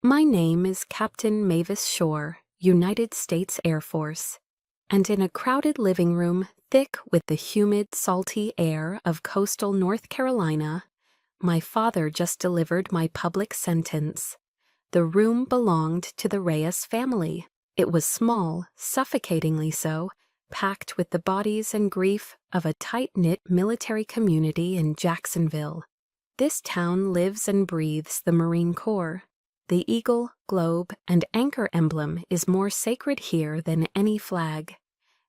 My name is Captain Mavis Shore, United States Air Force, and in a crowded living room thick with the humid, salty air of coastal North Carolina, my father just delivered my public sentence. The room belonged to the Reyes family. It was small, suffocatingly so, packed with the bodies and grief of a tight-knit military community in Jacksonville. This town lives and breathes the Marine Corps. The eagle, globe, and anchor emblem is more sacred here than any flag.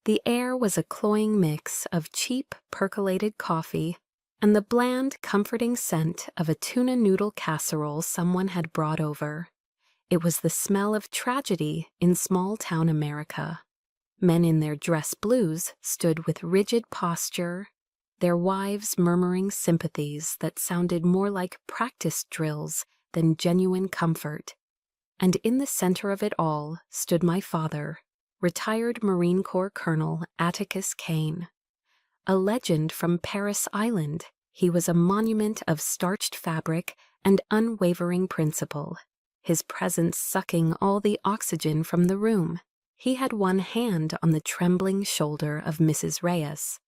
The air was a cloying mix of cheap, percolated coffee and the bland, comforting scent of a tuna noodle casserole someone had brought over. It was the smell of tragedy in small-town America. Men in their dress blues stood with rigid posture, their wives murmuring sympathies that sounded more like practice drills than genuine comfort. And in the center of it all stood my father, retired Marine Corps Colonel Atticus Kane. A legend from Paris Island, he was a monument of starched fabric and unwavering principle, his presence sucking all the oxygen from the room. He had one hand on the trembling shoulder of Mrs. Reyes,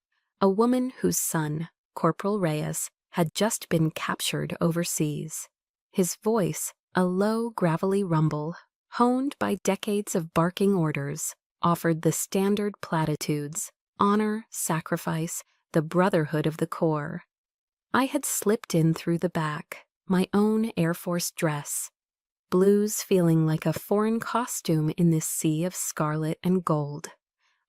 a woman whose son, Corporal Reyes, had just been captured overseas. His voice, a low, gravelly rumble, honed by decades of barking orders, offered the standard platitudes: honor, sacrifice, the brotherhood of the Corps. I had slipped in through the back, my own Air Force dress, blues feeling like a foreign costume in this sea of scarlet and gold.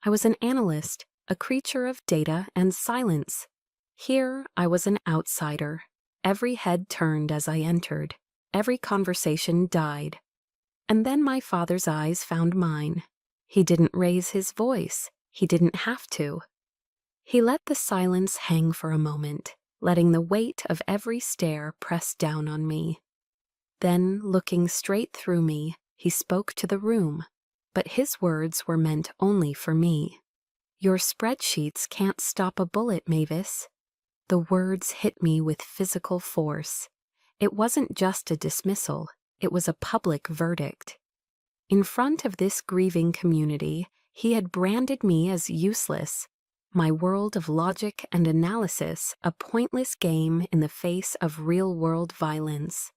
I was an analyst, a creature of data and silence. Here I was an outsider. Every head turned as I entered. Every conversation died. And then my father's eyes found mine. He didn't raise his voice. He didn't have to. He let the silence hang for a moment, letting the weight of every stare press down on me. Then, looking straight through me, he spoke to the room, but his words were meant only for me. "Your spreadsheets can't stop a bullet, Mavis." The words hit me with physical force. It wasn't just a dismissal, it was a public verdict. In front of this grieving community, he had branded me as useless, my world of logic and analysis a pointless game in the face of real-world violence.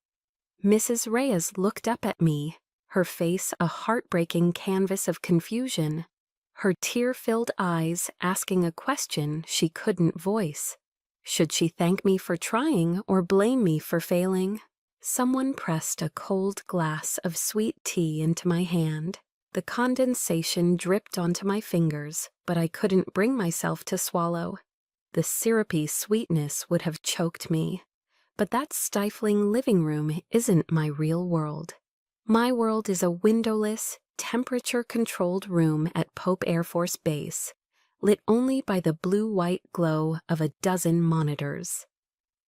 Mrs. Reyes looked up at me, her face a heartbreaking canvas of confusion, her tear-filled eyes asking a question she couldn't voice. Should she thank me for trying or blame me for failing? Someone pressed a cold glass of sweet tea into my hand. The condensation dripped onto my fingers, but I couldn't bring myself to swallow. The syrupy sweetness would have choked me. But that stifling living room isn't my real world. My world is a windowless, temperature-controlled room at Pope Air Force Base, lit only by the blue-white glow of a dozen monitors.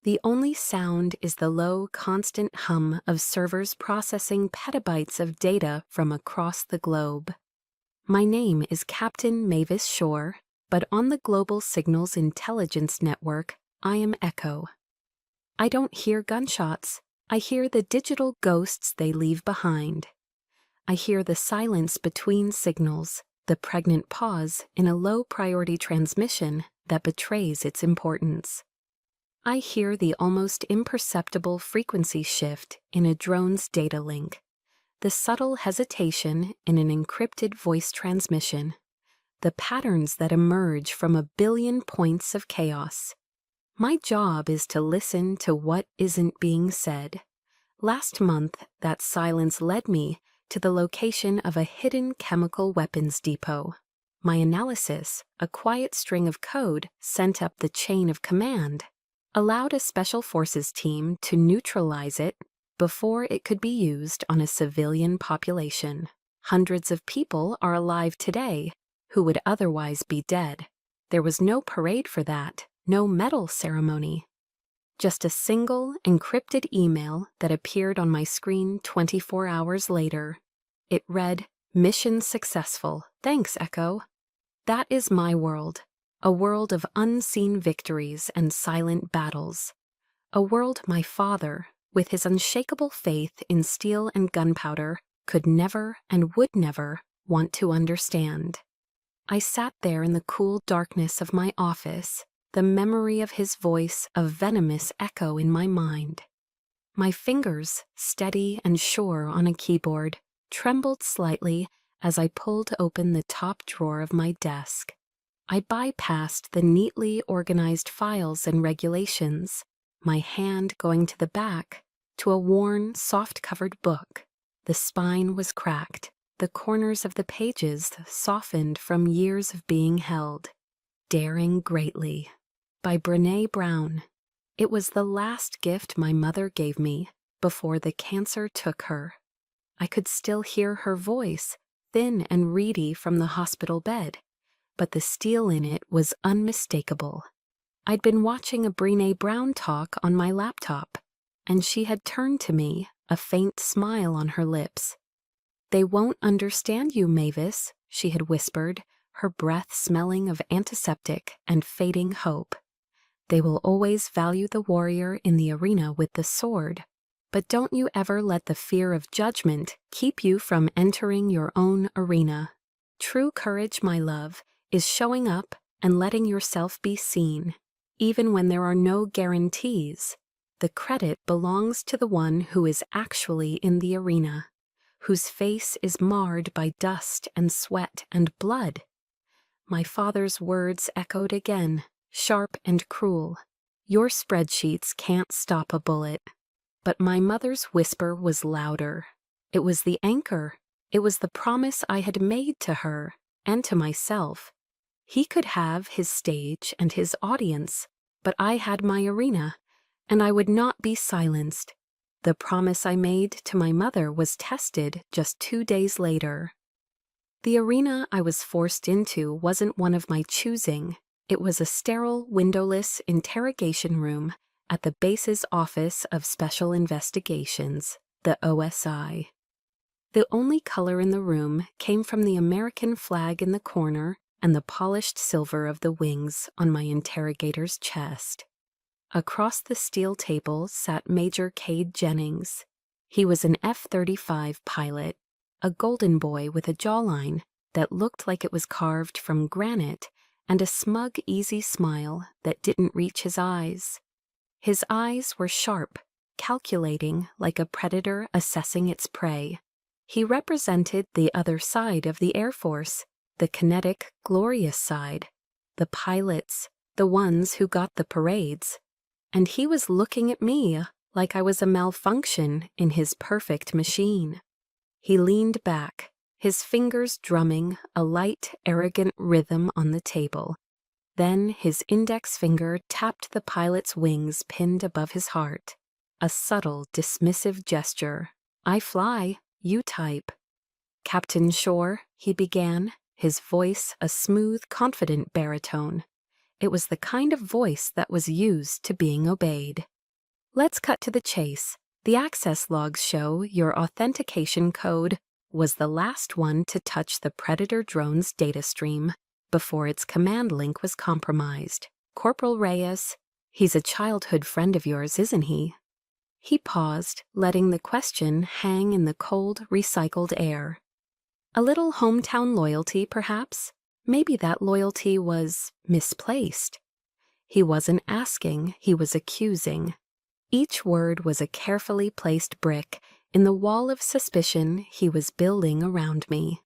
The only sound is the low, constant hum of servers processing petabytes of data from across the globe. My name is Captain Mavis Shore, but on the Global Signals Intelligence Network, I am Echo. I don't hear gunshots. I hear the digital ghosts they leave behind. I hear the silence between signals, the pregnant pause in a low-priority transmission that betrays its importance. I hear the almost imperceptible frequency shift in a drone's data link, the subtle hesitation in an encrypted voice transmission, the patterns that emerge from a billion points of chaos. My job is to listen to what isn't being said. Last month, that silence led me to the location of a hidden chemical weapons depot. My analysis, a quiet string of code sent up the chain of command, allowed a special forces team to neutralize it before it could be used on a civilian population. Hundreds of people are alive today who would otherwise be dead. There was no parade for that, no medal ceremony. Just a single encrypted email that appeared on my screen 24 hours later. It read, "Mission successful. Thanks, Echo." That is my world. A world of unseen victories and silent battles. A world my father, with his unshakable faith in steel and gunpowder, could never and would never want to understand. I sat there in the cool darkness of my office, the memory of his voice a venomous echo in my mind. My fingers, steady and sure on a keyboard, trembled slightly as I pulled open the top drawer of my desk. I bypassed the neatly organized files and regulations, my hand going to the back, to a worn, soft-covered book. The spine was cracked, the corners of the pages softened from years of being held. Daring Greatly, by Brené Brown. It was the last gift my mother gave me before the cancer took her. I could still hear her voice, thin and reedy from the hospital bed, but the steel in it was unmistakable. I'd been watching a Brené Brown talk on my laptop, and she had turned to me, a faint smile on her lips. "They won't understand you, Mavis," she had whispered, her breath smelling of antiseptic and fading hope. "They will always value the warrior in the arena with the sword, but don't you ever let the fear of judgment keep you from entering your own arena. True courage, my love, is showing up and letting yourself be seen, even when there are no guarantees. The credit belongs to the one who is actually in the arena, whose face is marred by dust and sweat and blood." My father's words echoed again, sharp and cruel. "Your spreadsheets can't stop a bullet." But my mother's whisper was louder. It was the anchor. It was the promise I had made to her and to myself. He could have his stage and his audience, but I had my arena, and I would not be silenced. The promise I made to my mother was tested just 2 days later. The arena I was forced into wasn't one of my choosing. It was a sterile, windowless interrogation room at the base's Office of Special Investigations, the OSI. The only color in the room came from the American flag in the corner and the polished silver of the wings on my interrogator's chest. Across the steel table sat Major Cade Jennings. He was an F-35 pilot, a golden boy with a jawline that looked like it was carved from granite and a smug, easy smile that didn't reach his eyes. His eyes were sharp, calculating like a predator assessing its prey. He represented the other side of the Air Force, the kinetic, glorious side, the pilots, the ones who got the parades. And he was looking at me like I was a malfunction in his perfect machine. He leaned back, his fingers drumming a light, arrogant rhythm on the table. Then his index finger tapped the pilot's wings pinned above his heart. A subtle, dismissive gesture. "I fly, you type." "Captain Shore," he began, his voice a smooth, confident baritone. It was the kind of voice that was used to being obeyed. "Let's cut to the chase. The access logs show your authentication code was the last one to touch the Predator drone's data stream before its command link was compromised. Corporal Reyes, he's a childhood friend of yours, isn't he?" He paused, letting the question hang in the cold, recycled air. A little hometown loyalty, perhaps? Maybe that loyalty was misplaced. He wasn't asking, he was accusing. Each word was a carefully placed brick in the wall of suspicion he was building around me.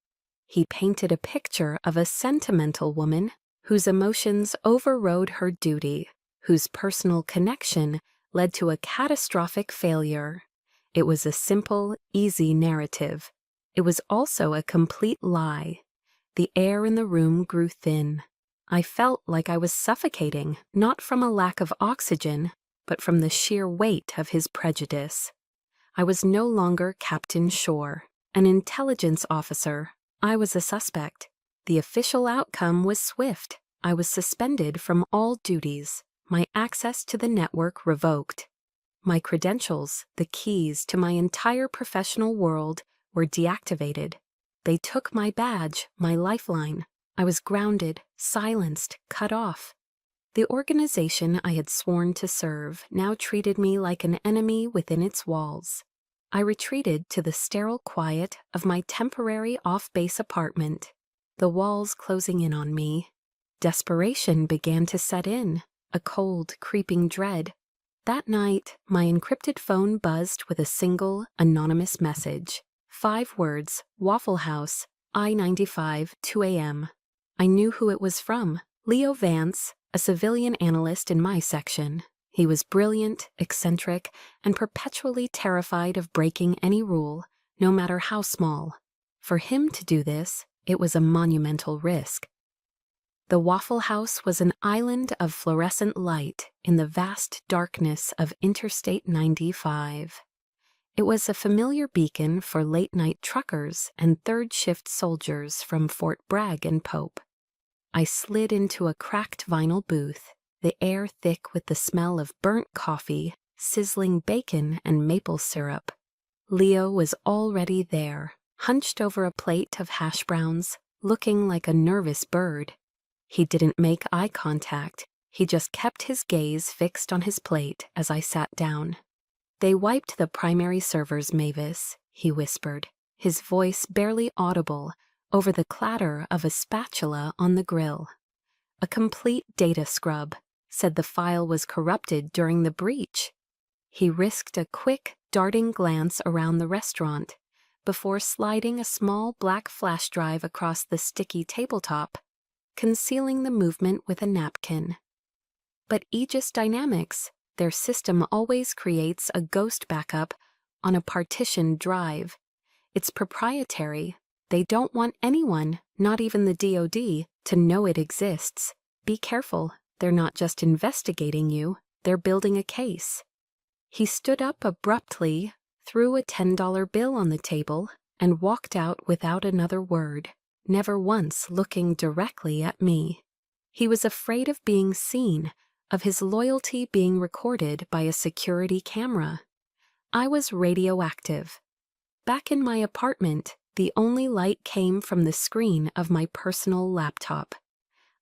He painted a picture of a sentimental woman whose emotions overrode her duty, whose personal connection led to a catastrophic failure. It was a simple, easy narrative. It was also a complete lie. The air in the room grew thin. I felt like I was suffocating, not from a lack of oxygen, but from the sheer weight of his prejudice. I was no longer Captain Shore, an intelligence officer. I was a suspect. The official outcome was swift. I was suspended from all duties, my access to the network revoked. My credentials, the keys to my entire professional world, were deactivated. They took my badge, my lifeline. I was grounded, silenced, cut off. The organization I had sworn to serve now treated me like an enemy within its walls. I retreated to the sterile quiet of my temporary off-base apartment, the walls closing in on me. Desperation began to set in, a cold, creeping dread. That night, my encrypted phone buzzed with a single, anonymous message. 5 words, Waffle House, I-95, 2 a.m. I knew who it was from. Leo Vance, a civilian analyst in my section. He was brilliant, eccentric, and perpetually terrified of breaking any rule, no matter how small. For him to do this, it was a monumental risk. The Waffle House was an island of fluorescent light in the vast darkness of Interstate 95. It was a familiar beacon for late-night truckers and third-shift soldiers from Fort Bragg and Pope. I slid into a cracked vinyl booth, the air thick with the smell of burnt coffee, sizzling bacon, and maple syrup. Leo was already there, hunched over a plate of hash browns, looking like a nervous bird. He didn't make eye contact. He just kept his gaze fixed on his plate as I sat down. "They wiped the primary servers, Mavis," he whispered, his voice barely audible over the clatter of a spatula on the grill. "A complete data scrub. Said the file was corrupted during the breach." He risked a quick, darting glance around the restaurant before sliding a small black flash drive across the sticky tabletop, concealing the movement with a napkin. But Aegis Dynamics, their system always creates a ghost backup on a partitioned drive. It's proprietary. They don't want anyone, not even the DoD, to know it exists. Be careful, they're not just investigating you, they're building a case. He stood up abruptly, threw a $10 bill on the table, and walked out without another word, never once looking directly at me. He was afraid of being seen, of his loyalty being recorded by a security camera. I was radioactive. Back in my apartment, the only light came from the screen of my personal laptop.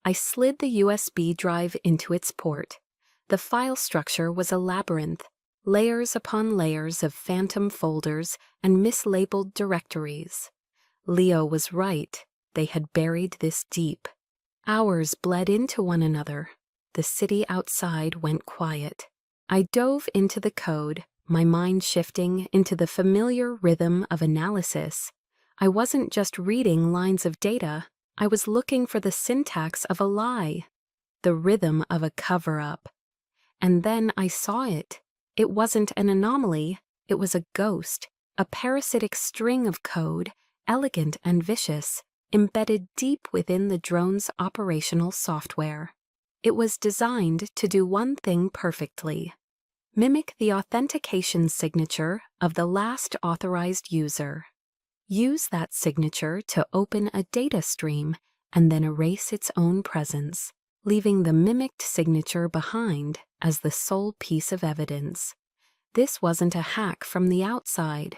I slid the USB drive into its port. The file structure was a labyrinth, layers upon layers of phantom folders and mislabeled directories. Leo was right. They had buried this deep. Hours bled into one another. The city outside went quiet. I dove into the code, my mind shifting into the familiar rhythm of analysis. I wasn't just reading lines of data. I was looking for the syntax of a lie, the rhythm of a cover-up. And then I saw it. It wasn't an anomaly. It was a ghost, a parasitic string of code, elegant and vicious, embedded deep within the drone's operational software. It was designed to do one thing perfectly: mimic the authentication signature of the last authorized user. Use that signature to open a data stream and then erase its own presence, leaving the mimicked signature behind as the sole piece of evidence. This wasn't a hack from the outside.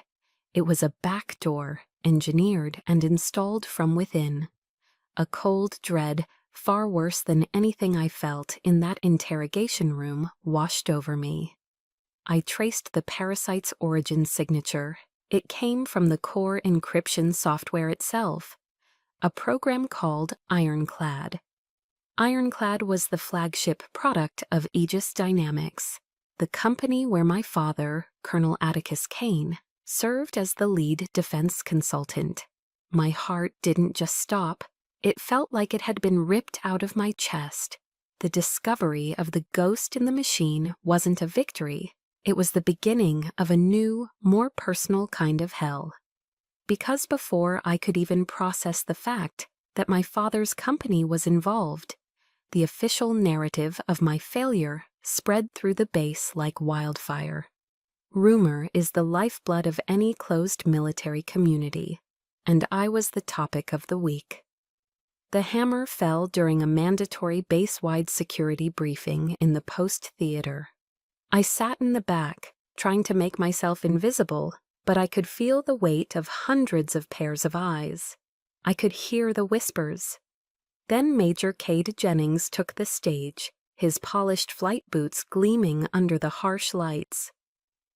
It was a backdoor, engineered and installed from within. A cold dread, far worse than anything I felt in that interrogation room, washed over me. I traced the parasite's origin signature. It came from the core encryption software itself, a program called Ironclad. Ironclad was the flagship product of Aegis Dynamics, the company where my father, Colonel Atticus Kane, served as the lead defense consultant. My heart didn't just stop. It felt like it had been ripped out of my chest. The discovery of the ghost in the machine wasn't a victory. It was the beginning of a new, more personal kind of hell. Because before I could even process the fact that my father's company was involved, the official narrative of my failure spread through the base like wildfire. Rumor is the lifeblood of any closed military community, and I was the topic of the week. The hammer fell during a mandatory base-wide security briefing in the Post Theater. I sat in the back, trying to make myself invisible, but I could feel the weight of hundreds of pairs of eyes. I could hear the whispers. Then Major Cade Jennings took the stage, his polished flight boots gleaming under the harsh lights.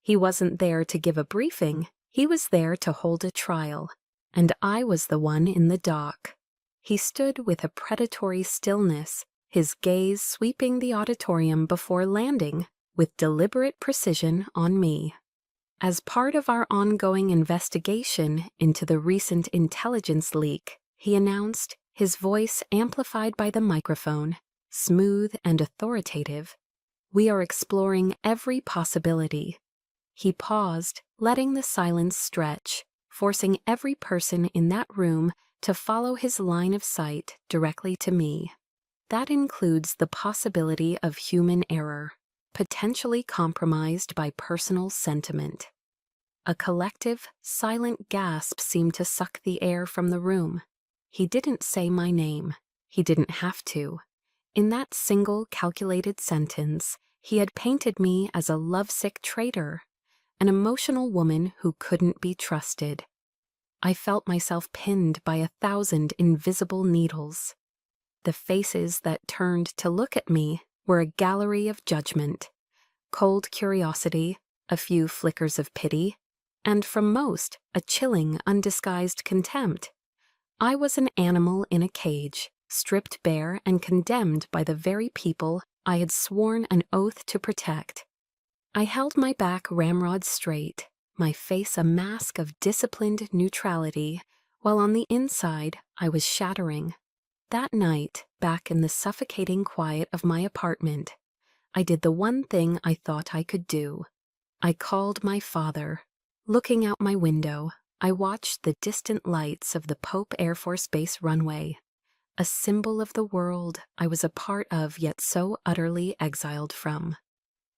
He wasn't there to give a briefing, he was there to hold a trial, and I was the one in the dock. He stood with a predatory stillness, his gaze sweeping the auditorium before landing, with deliberate precision, on me. As part of our ongoing investigation into the recent intelligence leak, he announced, his voice amplified by the microphone, smooth and authoritative, "We are exploring every possibility." He paused, letting the silence stretch, forcing every person in that room to follow his line of sight directly to me. That includes the possibility of human error, potentially compromised by personal sentiment. A collective, silent gasp seemed to suck the air from the room. He didn't say my name. He didn't have to. In that single calculated sentence, he had painted me as a lovesick traitor, an emotional woman who couldn't be trusted. I felt myself pinned by 1,000 invisible needles. The faces that turned to look at me were a gallery of judgment, cold curiosity, a few flickers of pity, and from most, a chilling, undisguised contempt. I was an animal in a cage, stripped bare and condemned by the very people I had sworn an oath to protect. I held my back ramrod straight, my face a mask of disciplined neutrality, while on the inside I was shattering. That night, back in the suffocating quiet of my apartment, I did the one thing I thought I could do. I called my father. Looking out my window, I watched the distant lights of the Pope Air Force Base runway, a symbol of the world I was a part of yet so utterly exiled from.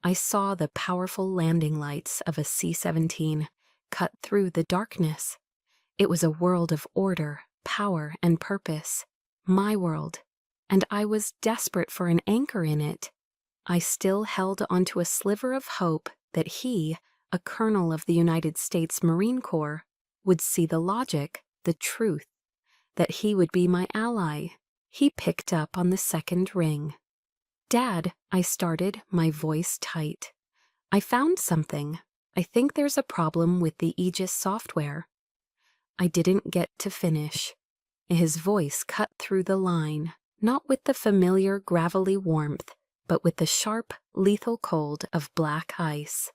I saw the powerful landing lights of a C-17 cut through the darkness. It was a world of order, power, and purpose, my world, and I was desperate for an anchor in it. I still held onto a sliver of hope that he, a colonel of the United States Marine Corps, would see the logic, the truth, that he would be my ally. He picked up on the second ring. "Dad," I started, my voice tight. "I found something. I think there's a problem with the Aegis software." I didn't get to finish. His voice cut through the line, not with the familiar gravelly warmth, but with the sharp, lethal cold of black ice.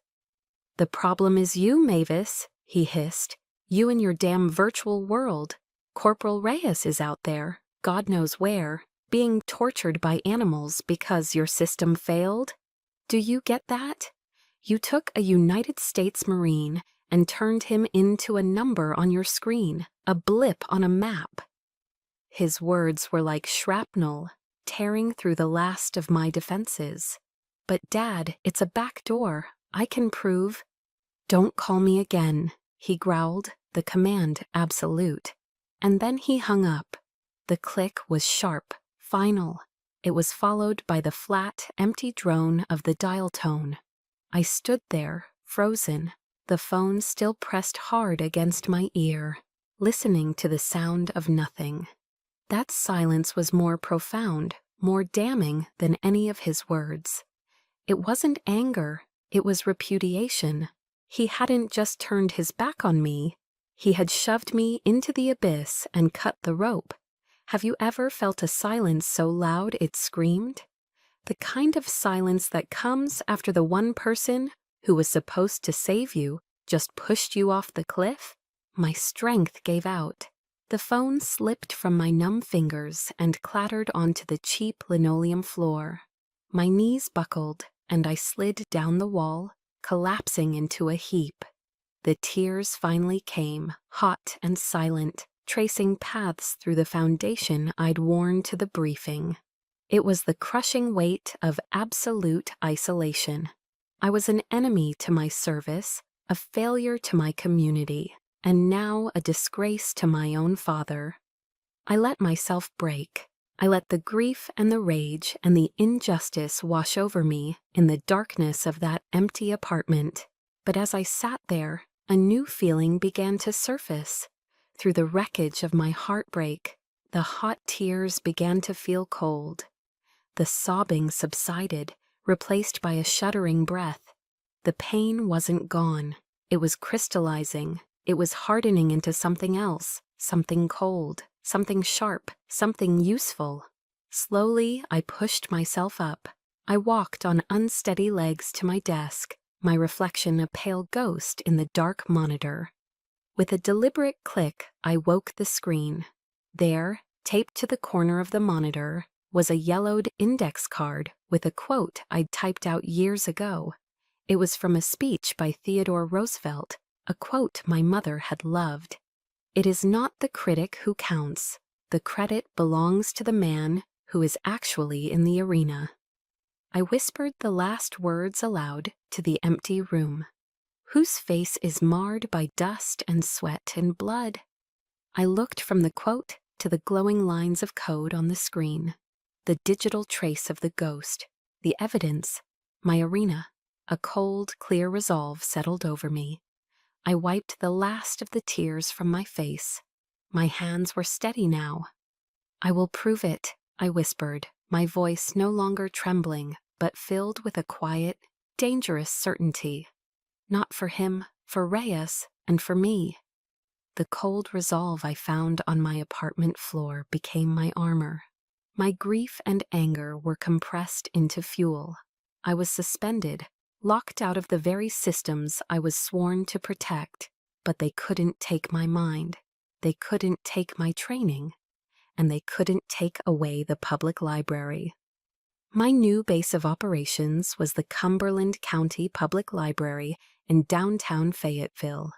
"The problem is you, Mavis," he hissed. "You and your damn virtual world. Corporal Reyes is out there, God knows where, being tortured by animals because your system failed. Do you get that? You took a United States Marine and turned him into a number on your screen, a blip on a map." His words were like shrapnel, tearing through the last of my defenses. "But Dad, it's a back door. I can prove—" "Don't call me again," he growled, the command absolute. And then he hung up. The click was sharp, final. It was followed by the flat, empty drone of the dial tone. I stood there, frozen, the phone still pressed hard against my ear, listening to the sound of nothing. That silence was more profound, more damning than any of his words. It wasn't anger, it was repudiation. He hadn't just turned his back on me, he had shoved me into the abyss and cut the rope. Have you ever felt a silence so loud it screamed? The kind of silence that comes after the one person who was supposed to save you just pushed you off the cliff? My strength gave out. The phone slipped from my numb fingers and clattered onto the cheap linoleum floor. My knees buckled, and I slid down the wall, collapsing into a heap. The tears finally came, hot and silent, tracing paths through the foundation I'd worn to the briefing. It was the crushing weight of absolute isolation. I was an enemy to my service, a failure to my community, and now a disgrace to my own father. I let myself break. I let the grief and the rage and the injustice wash over me in the darkness of that empty apartment. But as I sat there, a new feeling began to surface. Through the wreckage of my heartbreak, the hot tears began to feel cold. The sobbing subsided, replaced by a shuddering breath. The pain wasn't gone. It was crystallizing. It was hardening into something else, something cold, something sharp, something useful. Slowly, I pushed myself up. I walked on unsteady legs to my desk, my reflection a pale ghost in the dark monitor. With a deliberate click, I woke the screen. There, taped to the corner of the monitor, was a yellowed index card with a quote I'd typed out years ago. It was from a speech by Theodore Roosevelt, a quote my mother had loved. "It is not the critic who counts. The credit belongs to the man who is actually in the arena." I whispered the last words aloud to the empty room. Whose face is marred by dust and sweat and blood? I looked from the quote to the glowing lines of code on the screen. The digital trace of the ghost, the evidence, my arena. A cold, clear resolve settled over me. I wiped the last of the tears from my face. My hands were steady now. "I will prove it," I whispered, my voice no longer trembling, but filled with a quiet, dangerous certainty. Not for him, for Reyes, and for me. The cold resolve I found on my apartment floor became my armor. My grief and anger were compressed into fuel. I was suspended, locked out of the very systems I was sworn to protect, but they couldn't take my mind. They couldn't take my training. And they couldn't take away the public library. My new base of operations was the Cumberland County Public Library in downtown Fayetteville.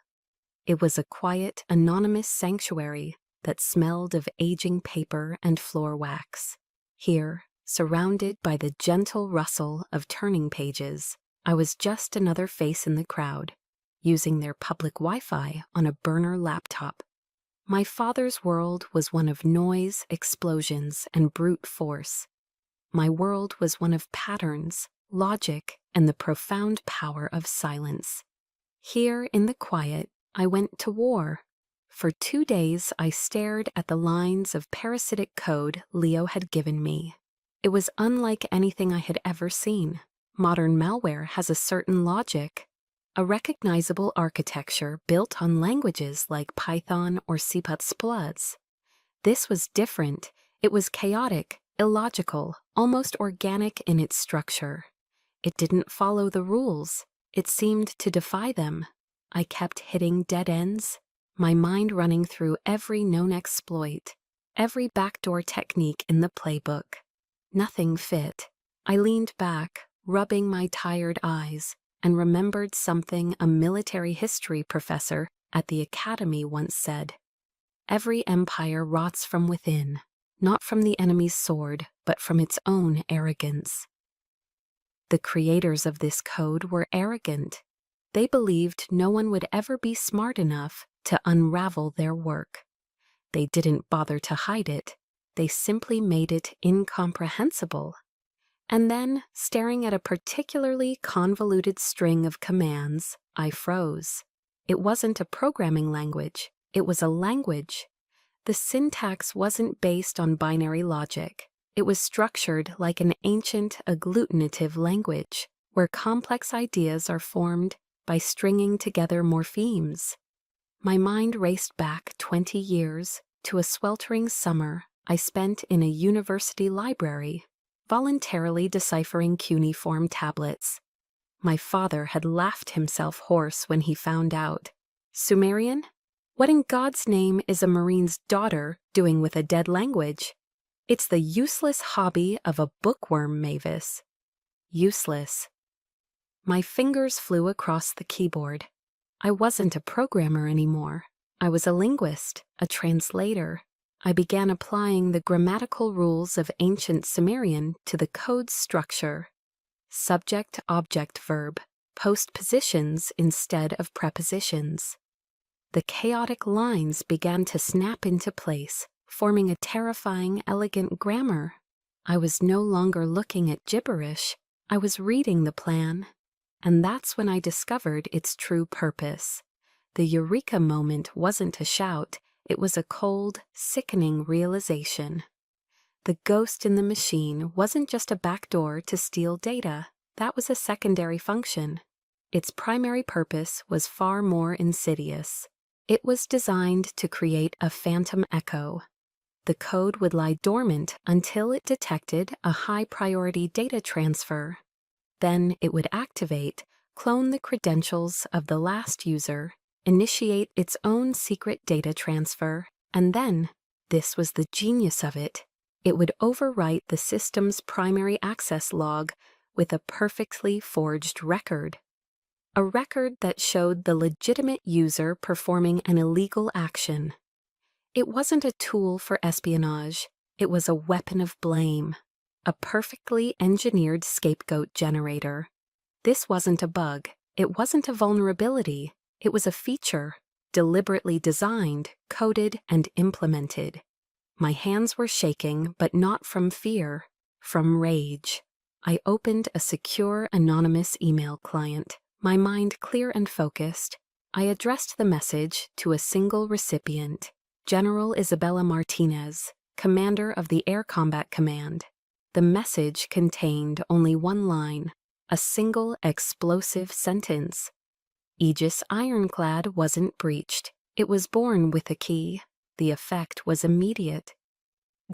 It was a quiet, anonymous sanctuary that smelled of aging paper and floor wax. Here, surrounded by the gentle rustle of turning pages, I was just another face in the crowd, using their public Wi-Fi on a burner laptop. My father's world was one of noise, explosions, and brute force. My world was one of patterns, logic, and the profound power of silence. Here, in the quiet, I went to war. For 2 days, I stared at the lines of parasitic code Leo had given me. It was unlike anything I had ever seen. Modern malware has a certain logic, a recognizable architecture built on languages like Python or C++. This was different. It was chaotic, illogical, almost organic in its structure. It didn't follow the rules. It seemed to defy them. I kept hitting dead ends, my mind running through every known exploit, every backdoor technique in the playbook. Nothing fit. I leaned back, rubbing my tired eyes, and remembered something a military history professor at the academy once said. Every empire rots from within, not from the enemy's sword, but from its own arrogance. The creators of this code were arrogant. They believed no one would ever be smart enough to unravel their work. They didn't bother to hide it. They simply made it incomprehensible. And then, staring at a particularly convoluted string of commands, I froze. It wasn't a programming language. It was a language. The syntax wasn't based on binary logic. It was structured like an ancient agglutinative language, where complex ideas are formed by stringing together morphemes. My mind raced back 20 years to a sweltering summer I spent in a university library, voluntarily deciphering cuneiform tablets. My father had laughed himself hoarse when he found out. Sumerian? What in God's name is a Marine's daughter doing with a dead language? It's the useless hobby of a bookworm, Mavis. Useless. My fingers flew across the keyboard. I wasn't a programmer anymore. I was a linguist, a translator. I began applying the grammatical rules of ancient Sumerian to the code's structure. Subject, object, verb, postpositions instead of prepositions. The chaotic lines began to snap into place, forming a terrifying, elegant grammar. I was no longer looking at gibberish. I was reading the plan. And that's when I discovered its true purpose. The eureka moment wasn't a shout. It was a cold, sickening realization. The ghost in the machine wasn't just a backdoor to steal data. That was a secondary function. Its primary purpose was far more insidious. It was designed to create a phantom echo. The code would lie dormant until it detected a high-priority data transfer. Then it would activate, clone the credentials of the last user, initiate its own secret data transfer, and then, this was the genius of it, it would overwrite the system's primary access log with a perfectly forged record. A record that showed the legitimate user performing an illegal action. It wasn't a tool for espionage, it was a weapon of blame. A perfectly engineered scapegoat generator. This wasn't a bug, it wasn't a vulnerability, it was a feature, deliberately designed, coded, and implemented. My hands were shaking, but not from fear, from rage. I opened a secure, anonymous email client, my mind clear and focused. I addressed the message to a single recipient, General Isabella Martinez, commander of the Air Combat Command. The message contained only one line, a single explosive sentence. Aegis Ironclad wasn't breached. It was born with a key. The effect was immediate.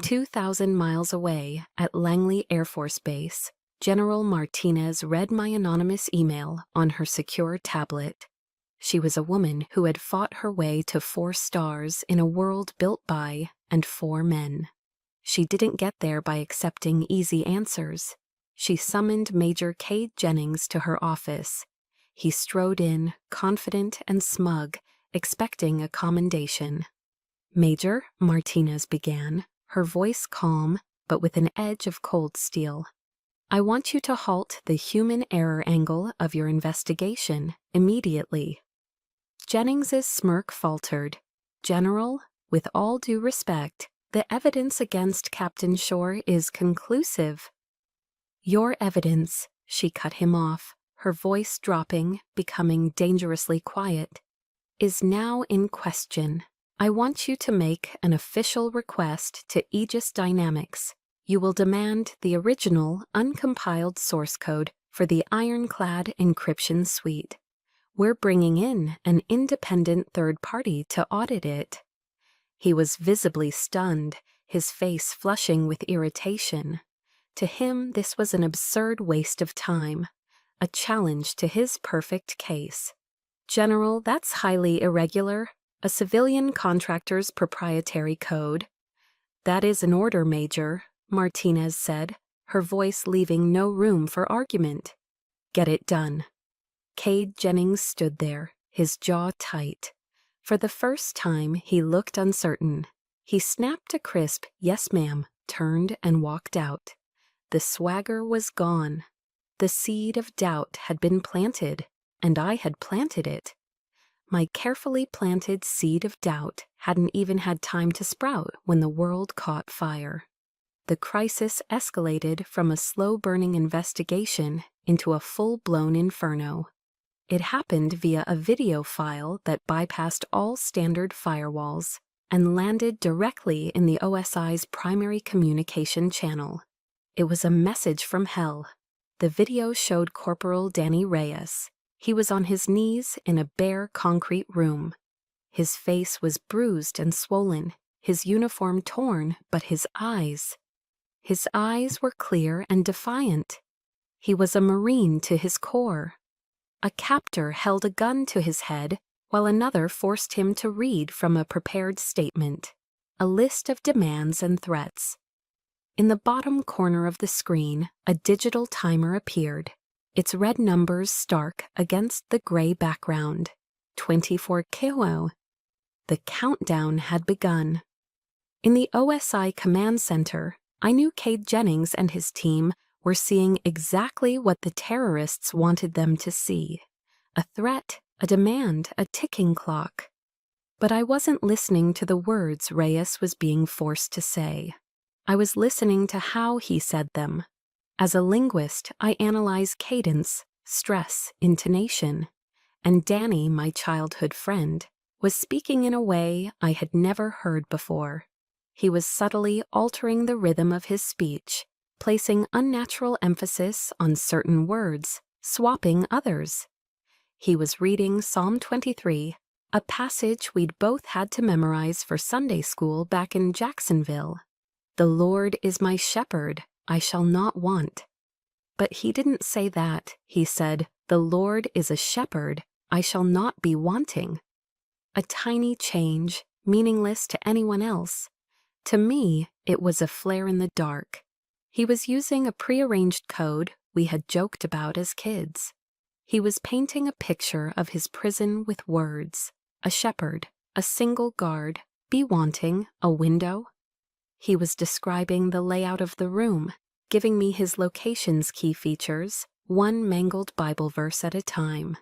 2,000 miles away at Langley Air Force Base, General Martinez read my anonymous email on her secure tablet. She was a woman who had fought her way to 4 stars in a world built by and for men. She didn't get there by accepting easy answers. She summoned Major Cade Jennings to her office. He strode in, confident and smug, expecting a commendation. "Major," Martinez began, her voice calm, but with an edge of cold steel. "I want you to halt the human error angle of your investigation immediately." Jennings's smirk faltered. "General, with all due respect, the evidence against Captain Shore is conclusive." "Your evidence," she cut him off, her voice dropping, becoming dangerously quiet, "is now in question. I want you to make an official request to Aegis Dynamics. You will demand the original, uncompiled source code for the Ironclad encryption suite. We're bringing in an independent third party to audit it." He was visibly stunned, his face flushing with irritation. To him, this was an absurd waste of time, a challenge to his perfect case. "General, that's highly irregular. A civilian contractor's proprietary code." "That is an order, Major," Martinez said, her voice leaving no room for argument. "Get it done." Cade Jennings stood there, his jaw tight. For the first time, he looked uncertain. He snapped a crisp, "Yes, ma'am," turned and walked out. The swagger was gone. The seed of doubt had been planted, and I had planted it. My carefully planted seed of doubt hadn't even had time to sprout when the world caught fire. The crisis escalated from a slow-burning investigation into a full-blown inferno. It happened via a video file that bypassed all standard firewalls and landed directly in the OSI's primary communication channel. It was a message from hell. The video showed Corporal Danny Reyes. He was on his knees in a bare concrete room. His face was bruised and swollen, his uniform torn, but his eyes were clear and defiant. He was a Marine to his core. A captor held a gun to his head while another forced him to read from a prepared statement, a list of demands and threats. In the bottom corner of the screen, a digital timer appeared, its red numbers stark against the gray background. 24 kilo. The countdown had begun. In the OSI command center, I knew Cade Jennings and his team were seeing exactly what the terrorists wanted them to see. A threat, a demand, a ticking clock. But I wasn't listening to the words Reyes was being forced to say. I was listening to how he said them. As a linguist, I analyze cadence, stress, intonation. And Danny, my childhood friend, was speaking in a way I had never heard before. He was subtly altering the rhythm of his speech, placing unnatural emphasis on certain words, swapping others. He was reading Psalm 23, a passage we'd both had to memorize for Sunday school back in Jacksonville. "The Lord is my shepherd, I shall not want." But he didn't say that. He said, "The Lord is a shepherd, I shall not be wanting." A tiny change, meaningless to anyone else. To me, it was a flare in the dark. He was using a prearranged code we had joked about as kids. He was painting a picture of his prison with words. A shepherd, a single guard, be wanting, a window. He was describing the layout of the room, giving me his location's key features, one mangled Bible verse at a time.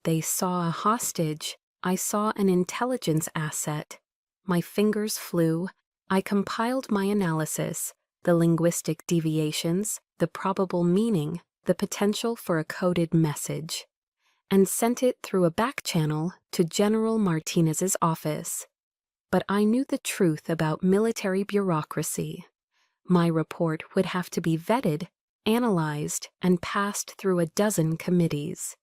They saw a hostage. I saw an intelligence asset. My fingers flew. I compiled my analysis, the linguistic deviations, the probable meaning, the potential for a coded message, and sent it through a back channel to General Martinez's office. But I knew the truth about military bureaucracy. My report would have to be vetted, analyzed, and passed through a dozen committees.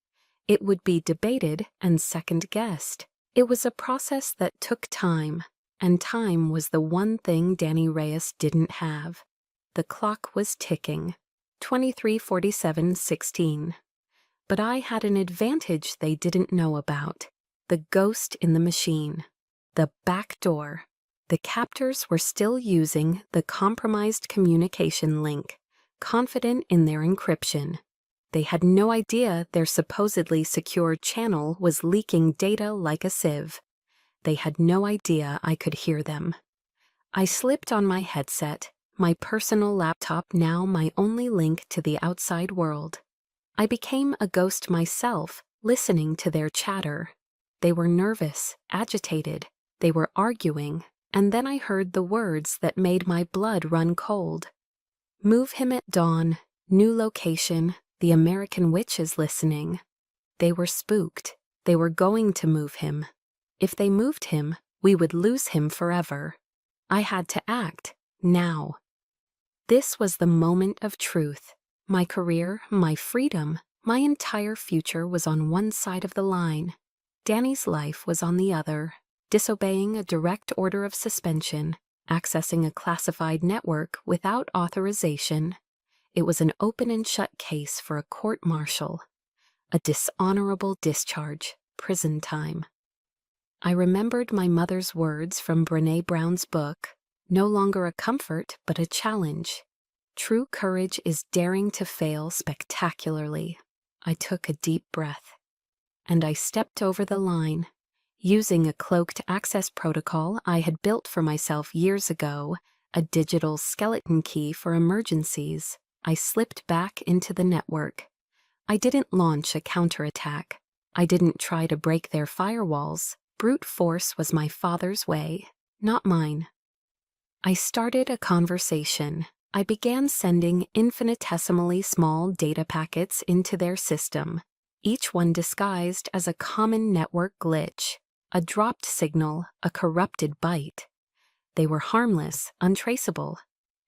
It would be debated and second-guessed. It was a process that took time, and time was the one thing Danny Reyes didn't have. The clock was ticking, 23:47:16. But I had an advantage they didn't know about: the ghost in the machine, the back door. The captors were still using the compromised communication link, confident in their encryption. They had no idea their supposedly secure channel was leaking data like a sieve. They had no idea I could hear them. I slipped on my headset, my personal laptop now my only link to the outside world. I became a ghost myself, listening to their chatter. They were nervous, agitated. They were arguing, and then I heard the words that made my blood run cold. "Move him at dawn, new location, the American witch is listening." They were spooked. They were going to move him. If they moved him, we would lose him forever. I had to act, now. This was the moment of truth. My career, my freedom, my entire future was on one side of the line. Danny's life was on the other, disobeying a direct order of suspension, accessing a classified network without authorization. It was an open and shut case for a court-martial. A dishonorable discharge, prison time. I remembered my mother's words from Brené Brown's book, no longer a comfort but a challenge. True courage is daring to fail spectacularly. I took a deep breath, and I stepped over the line. Using a cloaked access protocol I had built for myself years ago, a digital skeleton key for emergencies, I slipped back into the network. I didn't launch a counterattack. I didn't try to break their firewalls. Brute force was my father's way, not mine. I started a conversation. I began sending infinitesimally small data packets into their system, each one disguised as a common network glitch, a dropped signal, a corrupted byte. They were harmless, untraceable,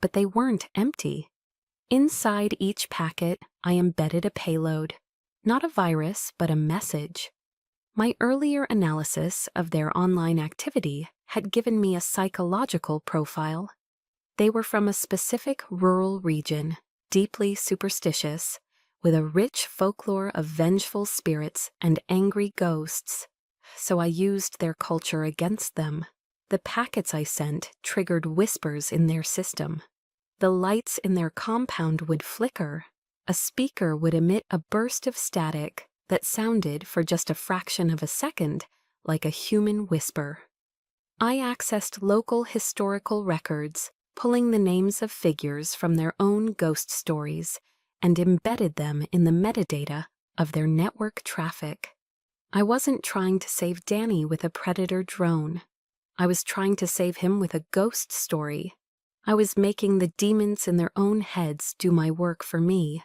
but they weren't empty. Inside each packet, I embedded a payload, not a virus, but a message. My earlier analysis of their online activity had given me a psychological profile. They were from a specific rural region, deeply superstitious, with a rich folklore of vengeful spirits and angry ghosts. So I used their culture against them. The packets I sent triggered whispers in their system. The lights in their compound would flicker. A speaker would emit a burst of static that sounded for just a fraction of a second like a human whisper. I accessed local historical records, pulling the names of figures from their own ghost stories, and embedded them in the metadata of their network traffic. I wasn't trying to save Danny with a predator drone. I was trying to save him with a ghost story. I was making the demons in their own heads do my work for me,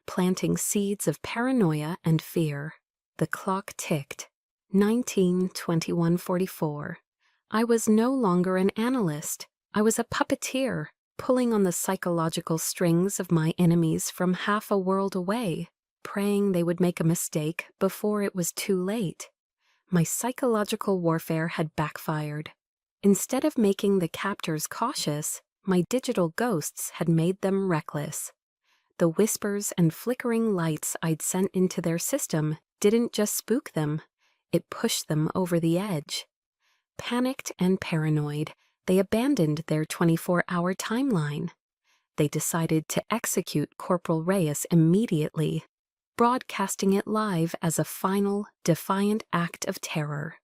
planting seeds of paranoia and fear. The clock ticked. 19:21:44. I was no longer an analyst. I was a puppeteer, pulling on the psychological strings of my enemies from half a world away, praying they would make a mistake before it was too late. My psychological warfare had backfired. Instead of making the captors cautious, my digital ghosts had made them reckless. The whispers and flickering lights I'd sent into their system didn't just spook them, it pushed them over the edge. Panicked and paranoid, they abandoned their 24-hour timeline. They decided to execute Corporal Reyes immediately, broadcasting it live as a final, defiant act of terror.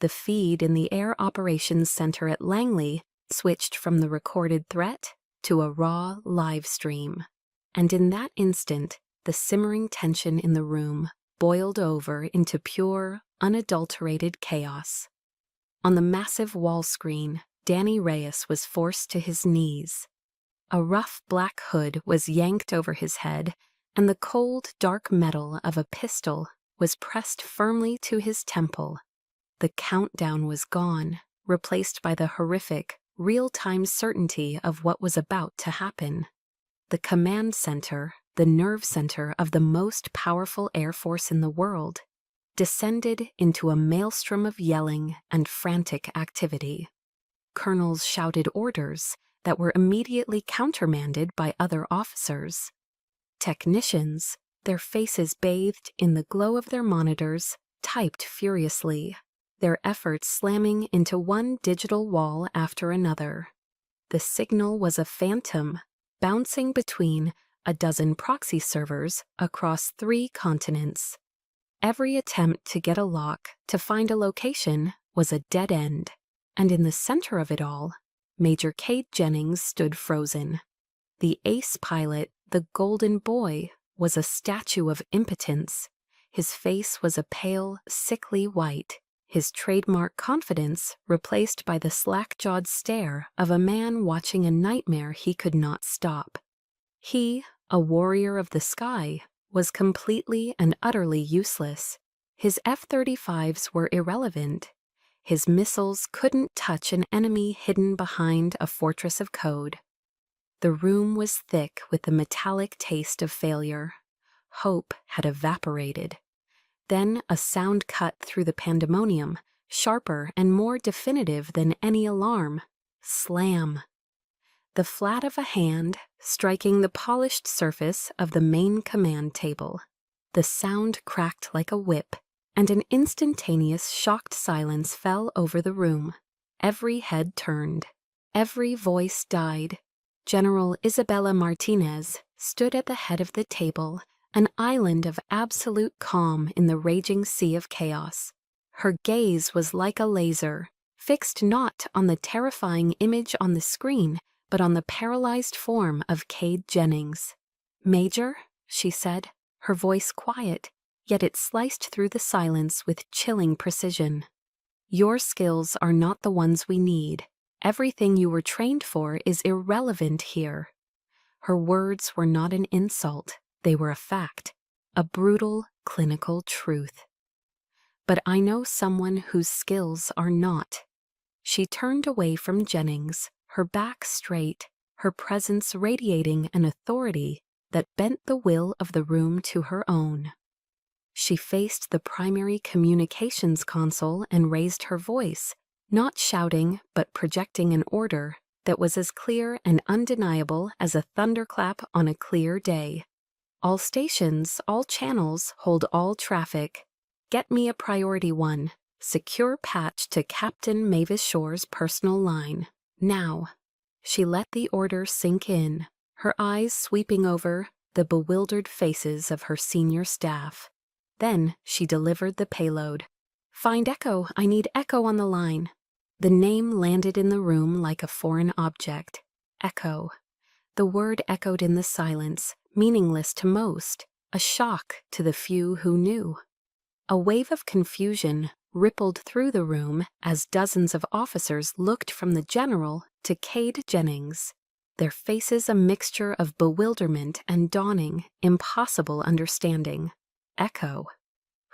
The feed in the Air Operations Center at Langley switched from the recorded threat to a raw live stream. And in that instant, the simmering tension in the room boiled over into pure, unadulterated chaos. On the massive wall screen, Danny Reyes was forced to his knees. A rough black hood was yanked over his head, and the cold, dark metal of a pistol was pressed firmly to his temple. The countdown was gone, replaced by the horrific, real-time certainty of what was about to happen. The command center, the nerve center of the most powerful air force in the world, descended into a maelstrom of yelling and frantic activity. Colonels shouted orders that were immediately countermanded by other officers. Technicians, their faces bathed in the glow of their monitors, typed furiously, their efforts slamming into one digital wall after another. The signal was a phantom, bouncing between a dozen proxy servers across 3 continents. Every attempt to get a lock, to find a location, was a dead end, and in the center of it all, Major Cade Jennings stood frozen. The ace pilot, the golden boy, was a statue of impotence. His face was a pale, sickly white, his trademark confidence replaced by the slack-jawed stare of a man watching a nightmare he could not stop. He, a warrior of the sky, was completely and utterly useless. His F-35s were irrelevant. His missiles couldn't touch an enemy hidden behind a fortress of code. The room was thick with the metallic taste of failure. Hope had evaporated. Then a sound cut through the pandemonium, sharper and more definitive than any alarm. Slam. The flat of a hand striking the polished surface of the main command table. The sound cracked like a whip, and an instantaneous shocked silence fell over the room. Every head turned. Every voice died. General Isabella Martinez stood at the head of the table, an island of absolute calm in the raging sea of chaos. Her gaze was like a laser, fixed not on the terrifying image on the screen, but on the paralyzed form of Cade Jennings. "Major," she said, her voice quiet, yet it sliced through the silence with chilling precision. "Your skills are not the ones we need. Everything you were trained for is irrelevant here." Her words were not an insult, they were a fact, a brutal, clinical truth. "But I know someone whose skills are not." She turned away from Jennings, her back straight, her presence radiating an authority that bent the will of the room to her own. She faced the primary communications console and raised her voice, not shouting but projecting an order that was as clear and undeniable as a thunderclap on a clear day. "All stations, all channels, hold all traffic. Get me a priority 1. Secure patch to Captain Mavis Shore's personal line. Now." She let the order sink in, her eyes sweeping over the bewildered faces of her senior staff. Then she delivered the payload. "Find Echo. I need Echo on the line." The name landed in the room like a foreign object. Echo. The word echoed in the silence, meaningless to most, a shock to the few who knew. A wave of confusion rippled through the room as dozens of officers looked from the general to Cade Jennings, their faces a mixture of bewilderment and dawning, impossible understanding. Echo.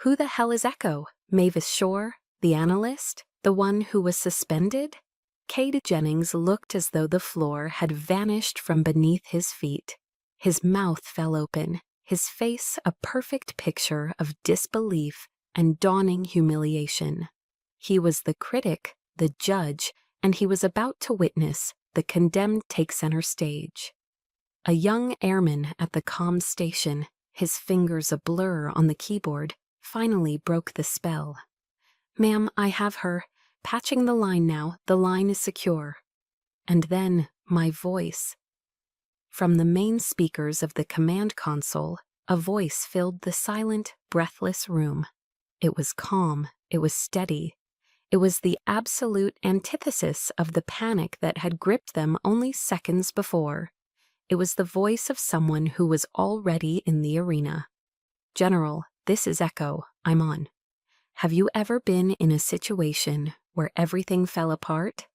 Who the hell is Echo? Mavis Shore? The analyst? The one who was suspended? Cade Jennings looked as though the floor had vanished from beneath his feet. His mouth fell open, his face a perfect picture of disbelief and dawning humiliation. He was the critic, the judge, and he was about to witness the condemned take center stage. A young airman at the comms station, his fingers a blur on the keyboard, finally broke the spell. "Ma'am, I have her. Patching the line now. The line is secure." And then my voice. From the main speakers of the command console, a voice filled the silent, breathless room. It was calm. It was steady. It was the absolute antithesis of the panic that had gripped them only seconds before. It was the voice of someone who was already in the arena. "General, this is Echo. I'm on. Have you ever been in a situation where everything fell apart?"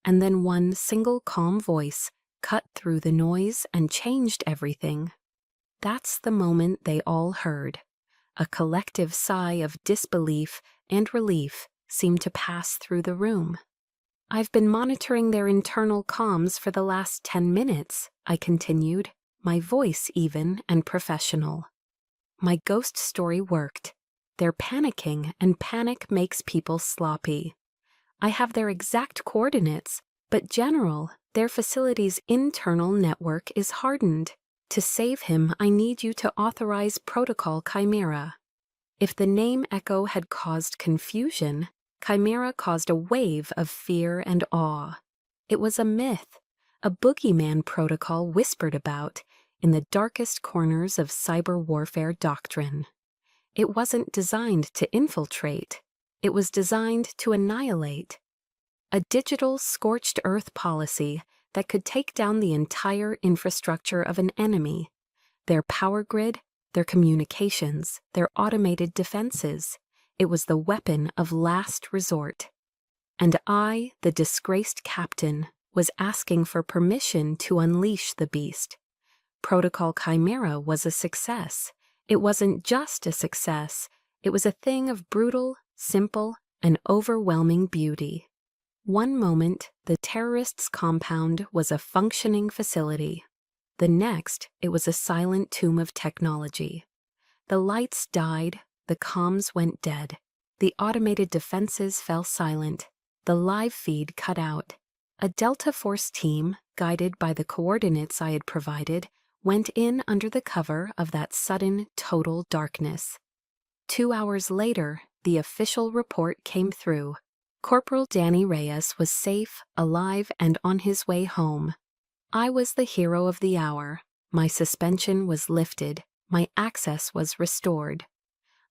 And then one single calm voice cut through the noise and changed everything. That's the moment they all heard. A collective sigh of disbelief and relief seemed to pass through the room. "I've been monitoring their internal comms for the last 10 minutes, I continued, my voice even and professional. My ghost story worked. They're panicking, and panic makes people sloppy. I have their exact coordinates, but General, their facility's internal network is hardened. To save him, I need you to authorize Protocol Chimera." If the name Echo had caused confusion, Chimera caused a wave of fear and awe. It was a myth, a boogeyman protocol whispered about in the darkest corners of cyber warfare doctrine. It wasn't designed to infiltrate. It was designed to annihilate. A digital scorched earth policy that could take down the entire infrastructure of an enemy, their power grid, their communications, their automated defenses. It was the weapon of last resort. And I, the disgraced captain, was asking for permission to unleash the beast. Protocol Chimera was a success. It wasn't just a success. It was a thing of brutal, simple, and overwhelming beauty. One moment, the terrorists' compound was a functioning facility. The next, it was a silent tomb of technology. The lights died, the comms went dead. The automated defenses fell silent. The live feed cut out. A Delta Force team, guided by the coordinates I had provided, went in under the cover of that sudden, total darkness. 2 hours later, the official report came through. Corporal Danny Reyes was safe, alive, and on his way home. I was the hero of the hour. My suspension was lifted. My access was restored.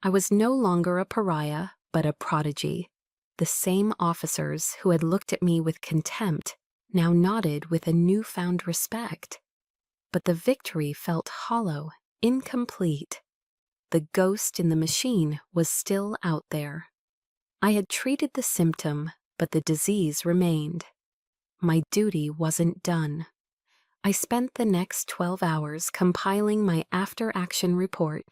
I was no longer a pariah, but a prodigy. The same officers who had looked at me with contempt now nodded with a newfound respect. But the victory felt hollow, incomplete. The ghost in the machine was still out there. I had treated the symptom, but the disease remained. My duty wasn't done. I spent the next 12 hours compiling my after-action report,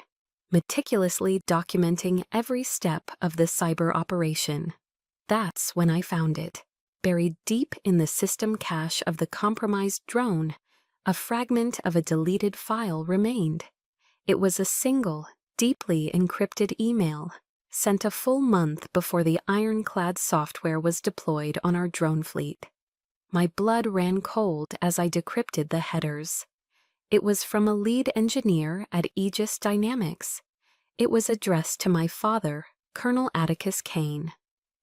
meticulously documenting every step of the cyber operation. That's when I found it. Buried deep in the system cache of the compromised drone, a fragment of a deleted file remained. It was a single, deeply encrypted email, sent a full month before the ironclad software was deployed on our drone fleet. My blood ran cold as I decrypted the headers. It was from a lead engineer at Aegis Dynamics. It was addressed to my father, Colonel Atticus Kane.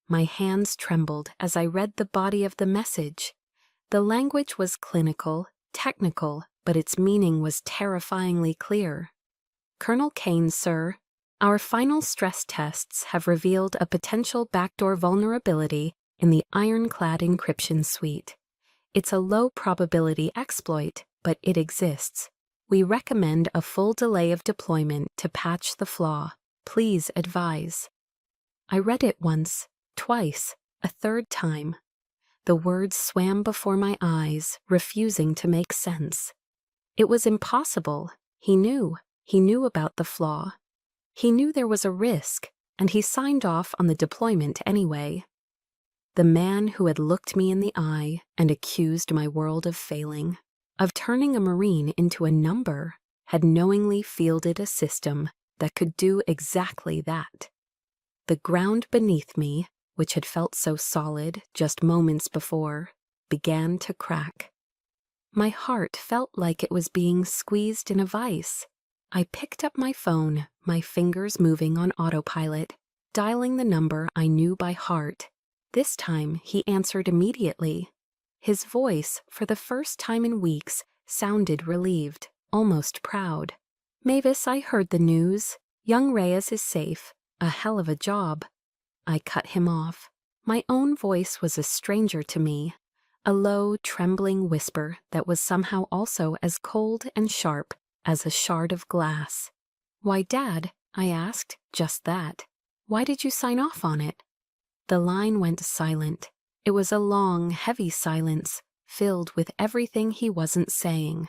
My hands trembled as I read the body of the message. The language was clinical, technical, but its meaning was terrifyingly clear. "Colonel Kane, sir, our final stress tests have revealed a potential backdoor vulnerability in the ironclad encryption suite. It's a low-probability exploit, but it exists. We recommend a full delay of deployment to patch the flaw. Please advise." I read it once, twice, a third time. The words swam before my eyes, refusing to make sense. It was impossible. He knew. He knew about the flaw. He knew there was a risk, and he signed off on the deployment anyway. the man who had looked me in the eye and accused my world of failing, of turning a Marine into a number, had knowingly fielded a system that could do exactly that. The ground beneath me, which had felt so solid just moments before, began to crack. My heart felt like it was being squeezed in a vice. I picked up my phone, my fingers moving on autopilot, dialing the number I knew by heart. This time he answered immediately. His voice, for the first time in weeks, sounded relieved, almost proud. "Mavis, I heard the news. Young Reyes is safe. A hell of a job." I cut him off. My own voice was a stranger to me, a low, trembling whisper that was somehow also as cold and sharp as a shard of glass. "Why, Dad?" I asked. "Just that. Why did you sign off on it?" The line went silent. It was a long, heavy silence, filled with everything he wasn't saying.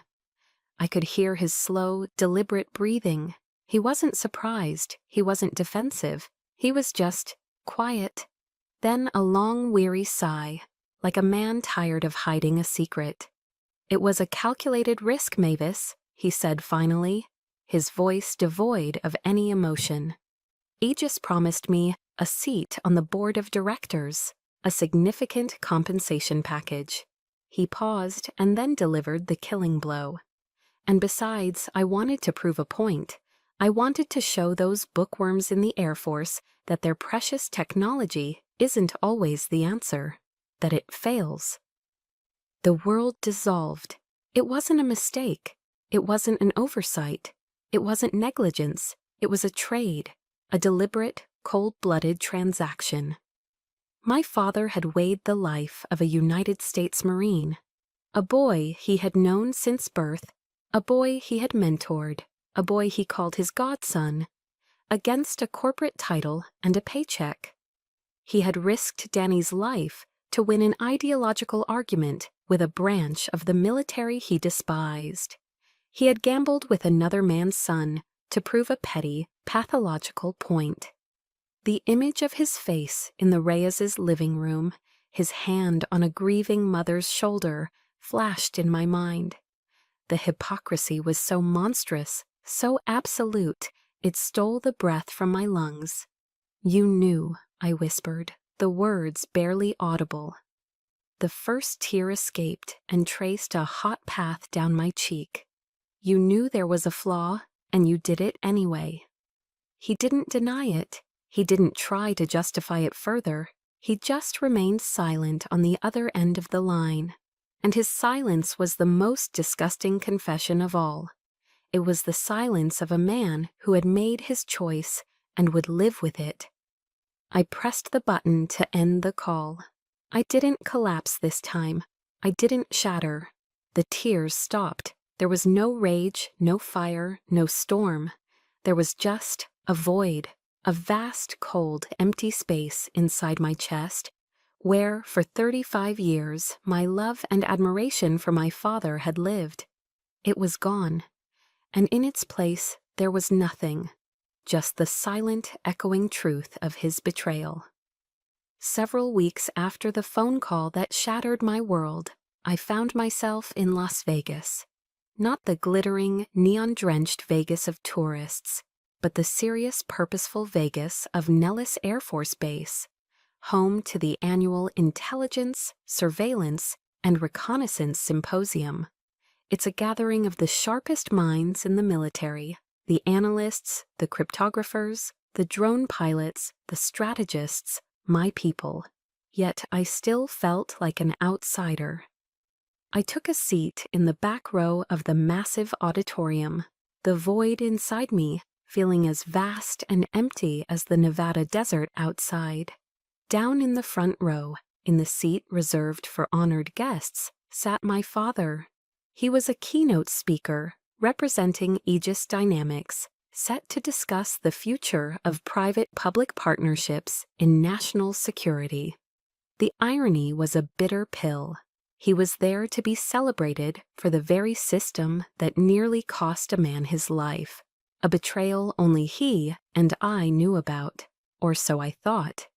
I could hear his slow, deliberate breathing. He wasn't surprised. He wasn't defensive. He was just quiet. Then a long, weary sigh, like a man tired of hiding a secret. "It was a calculated risk, Mavis," he said finally, his voice devoid of any emotion. "Aegis promised me a seat on the board of directors, a significant compensation package." He paused and then delivered the killing blow. "And besides, I wanted to prove a point. I wanted to show those bookworms in the Air Force that their precious technology isn't always the answer, that it fails." The world dissolved. It wasn't a mistake. It wasn't an oversight. It wasn't negligence. It was a trade, a deliberate, cold-blooded transaction. My father had weighed the life of a United States Marine, a boy he had known since birth, a boy he had mentored, a boy he called his godson, against a corporate title and a paycheck. He had risked Danny's life to win an ideological argument with a branch of the military he despised. He had gambled with another man's son to prove a petty, pathological point. The image of his face in the Reyes' living room, his hand on a grieving mother's shoulder, flashed in my mind. The hypocrisy was so monstrous, so absolute, it stole the breath from my lungs. "You knew," I whispered, the words barely audible. The first tear escaped and traced a hot path down my cheek. "You knew there was a flaw, and you did it anyway." He didn't deny it. He didn't try to justify it further. He just remained silent on the other end of the line. And his silence was the most disgusting confession of all. It was the silence of a man who had made his choice and would live with it. I pressed the button to end the call. I didn't collapse this time. I didn't shatter. The tears stopped. There was no rage, no fire, no storm. There was just a void, a vast, cold, empty space inside my chest, where, for 35 years, my love and admiration for my father had lived. It was gone, and in its place there was nothing, just the silent, echoing truth of his betrayal. Several weeks after the phone call that shattered my world, I found myself in Las Vegas. Not the glittering, neon-drenched Vegas of tourists, but the serious, purposeful Vegas of Nellis Air Force Base, home to the annual Intelligence, Surveillance, and Reconnaissance Symposium. It's a gathering of the sharpest minds in the military, the analysts, the cryptographers, the drone pilots, the strategists, my people. Yet I still felt like an outsider. I took a seat in the back row of the massive auditorium, the void inside me feeling as vast and empty as the Nevada desert outside. Down in the front row, in the seat reserved for honored guests, sat my father. He was a keynote speaker representing Aegis Dynamics, set to discuss the future of private-public partnerships in national security. The irony was a bitter pill. He was there to be celebrated for the very system that nearly cost a man his life, a betrayal only he and I knew about, or so I thought.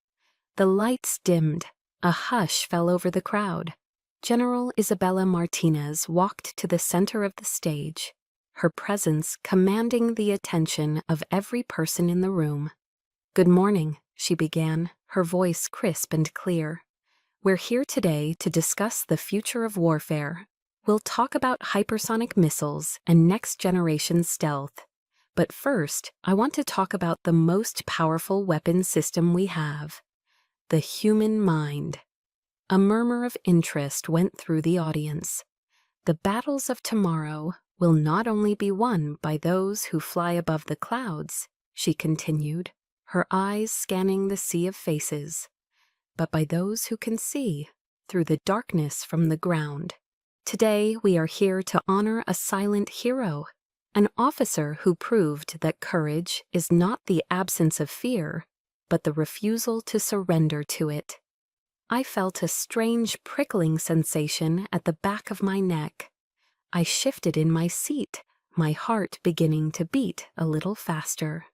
The lights dimmed. A hush fell over the crowd. General Isabella Martinez walked to the center of the stage, her presence commanding the attention of every person in the room. "Good morning," she began, her voice crisp and clear. "We're here today to discuss the future of warfare. We'll talk about hypersonic missiles and next-generation stealth. But first, I want to talk about the most powerful weapon system we have: the human mind." A murmur of interest went through the audience. "The battles of tomorrow will not only be won by those who fly above the clouds," she continued, her eyes scanning the sea of faces, "but by those who can see through the darkness from the ground. Today we are here to honor a silent hero, an officer who proved that courage is not the absence of fear, but the refusal to surrender to it." I felt a strange prickling sensation at the back of my neck. I shifted in my seat, my heart beginning to beat a little faster.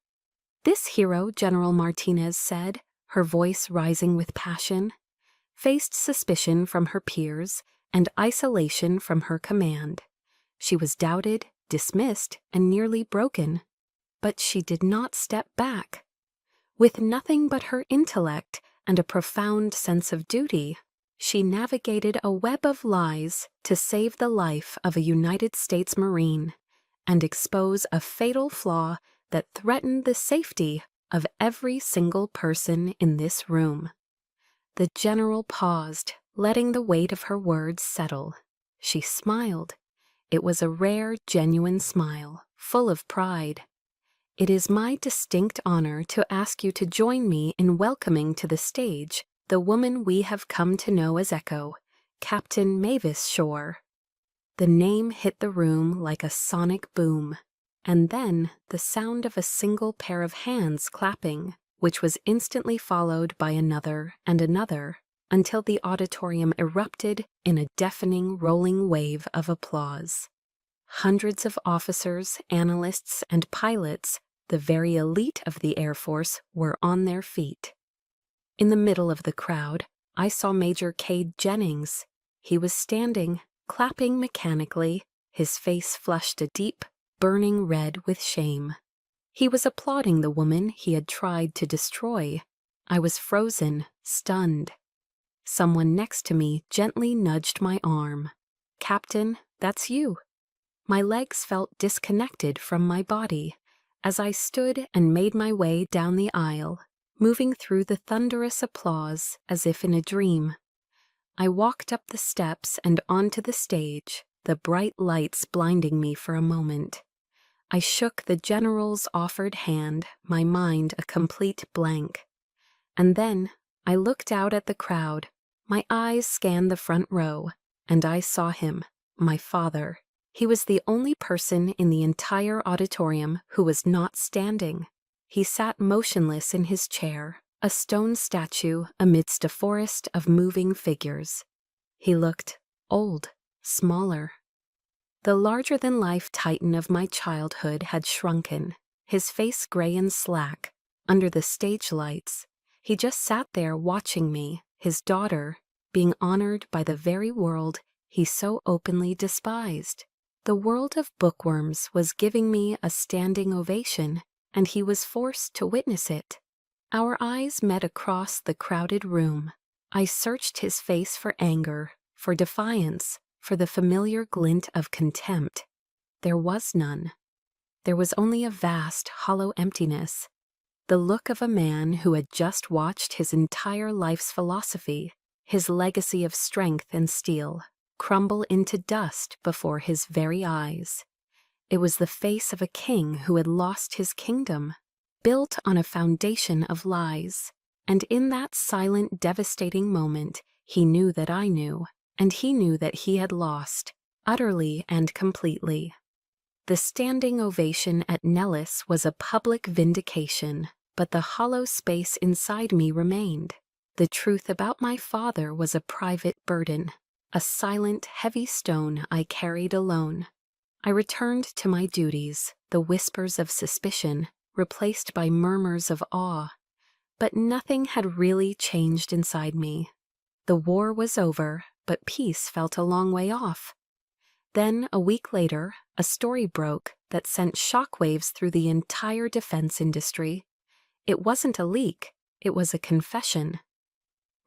"This hero," General Martinez said, her voice rising with passion, "faced suspicion from her peers and isolation from her command. She was doubted, dismissed, and nearly broken. But she did not step back. With nothing but her intellect and a profound sense of duty, she navigated a web of lies to save the life of a United States Marine and expose a fatal flaw that threatened the safety of every single person in this room." The general paused, letting the weight of her words settle. She smiled. It was a rare, genuine smile, full of pride. "It is my distinct honor to ask you to join me in welcoming to the stage the woman we have come to know as Echo, Captain Mavis Shore." The name hit the room like a sonic boom, and then the sound of a single pair of hands clapping, which was instantly followed by another and another, until the auditorium erupted in a deafening rolling wave of applause. Hundreds of officers, analysts, and pilots, the very elite of the Air Force, were on their feet. In the middle of the crowd, I saw Major Cade Jennings. He was standing, clapping mechanically, his face flushed a deep, burning red with shame. He was applauding the woman he had tried to destroy. I was frozen, stunned. Someone next to me gently nudged my arm. "Captain, that's you." My legs felt disconnected from my body as I stood and made my way down the aisle, moving through the thunderous applause as if in a dream. I walked up the steps and onto the stage, the bright lights blinding me for a moment. I shook the general's offered hand, my mind a complete blank. And then I looked out at the crowd. My eyes scanned the front row, and I saw him, my father. He was the only person in the entire auditorium who was not standing. He sat motionless in his chair, a stone statue amidst a forest of moving figures. He looked old, smaller. The larger-than-life titan of my childhood had shrunken, his face gray and slack, under the stage lights. He just sat there watching me, his daughter, being honored by the very world he so openly despised. The world of bookworms was giving me a standing ovation, and he was forced to witness it. Our eyes met across the crowded room. I searched his face for anger, for defiance, for the familiar glint of contempt. There was none. There was only a vast, hollow emptiness, the look of a man who had just watched his entire life's philosophy, his legacy of strength and steel, crumble into dust before his very eyes. It was the face of a king who had lost his kingdom, built on a foundation of lies. And in that silent, devastating moment, he knew that I knew, and he knew that he had lost, utterly and completely. The standing ovation at Nellis was a public vindication, but the hollow space inside me remained. The truth about my father was a private burden, a silent, heavy stone I carried alone. I returned to my duties, the whispers of suspicion, replaced by murmurs of awe. But nothing had really changed inside me. The war was over, but peace felt a long way off. Then, a week later, a story broke that sent shockwaves through the entire defense industry. It wasn't a leak, it was a confession.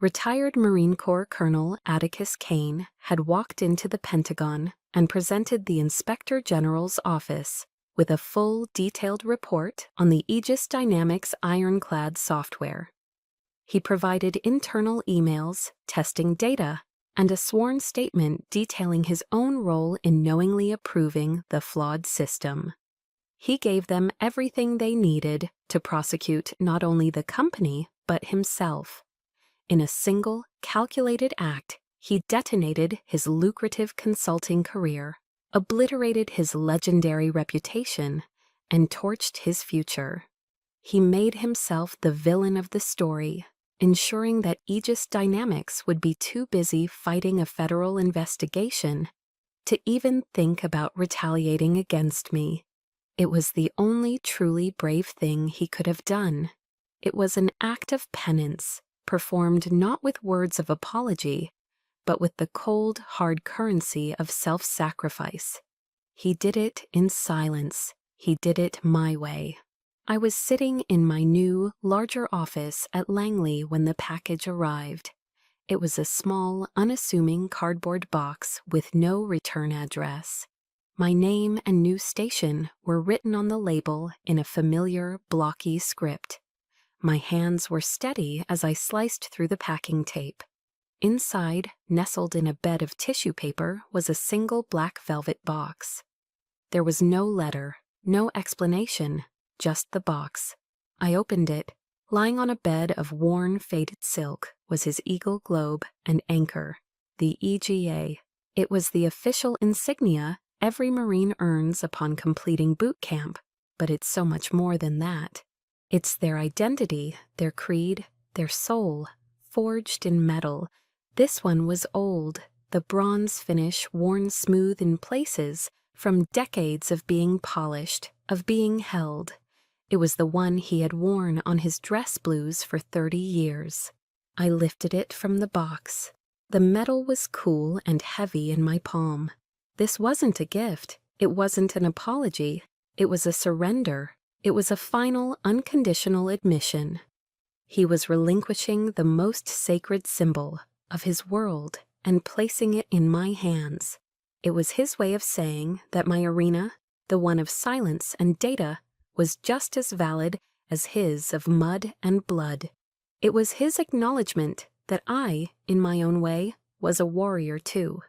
Retired Marine Corps Colonel Atticus Kane had walked into the Pentagon and presented the Inspector General's office with a full, detailed report on the Aegis Dynamics ironclad software. He provided internal emails, testing data, and a sworn statement detailing his own role in knowingly approving the flawed system. He gave them everything they needed to prosecute not only the company, but himself. In a single, calculated act, he detonated his lucrative consulting career, obliterated his legendary reputation, and torched his future. He made himself the villain of the story, ensuring that Aegis Dynamics would be too busy fighting a federal investigation to even think about retaliating against me. It was the only truly brave thing he could have done. It was an act of penance, performed not with words of apology, but with the cold, hard currency of self-sacrifice. He did it in silence. He did it my way. I was sitting in my new, larger office at Langley when the package arrived. It was a small, unassuming cardboard box with no return address. My name and new station were written on the label in a familiar, blocky script. My hands were steady as I sliced through the packing tape. Inside, nestled in a bed of tissue paper, was a single black velvet box. There was no letter, no explanation, just the box. I opened it. Lying on a bed of worn, faded silk was his eagle globe and anchor, the EGA. It was the official insignia every Marine earns upon completing boot camp, but it's so much more than that. It's their identity, their creed, their soul, forged in metal. This one was old, the bronze finish worn smooth in places from decades of being polished, of being held. It was the one he had worn on his dress blues for 30 years. I lifted it from the box. The metal was cool and heavy in my palm. This wasn't a gift. It wasn't an apology. It was a surrender. It was a final, unconditional admission. He was relinquishing the most sacred symbol of his world and placing it in my hands. It was his way of saying that my arena, the one of silence and data, was just as valid as his of mud and blood. It was his acknowledgement that I, in my own way, was a warrior too.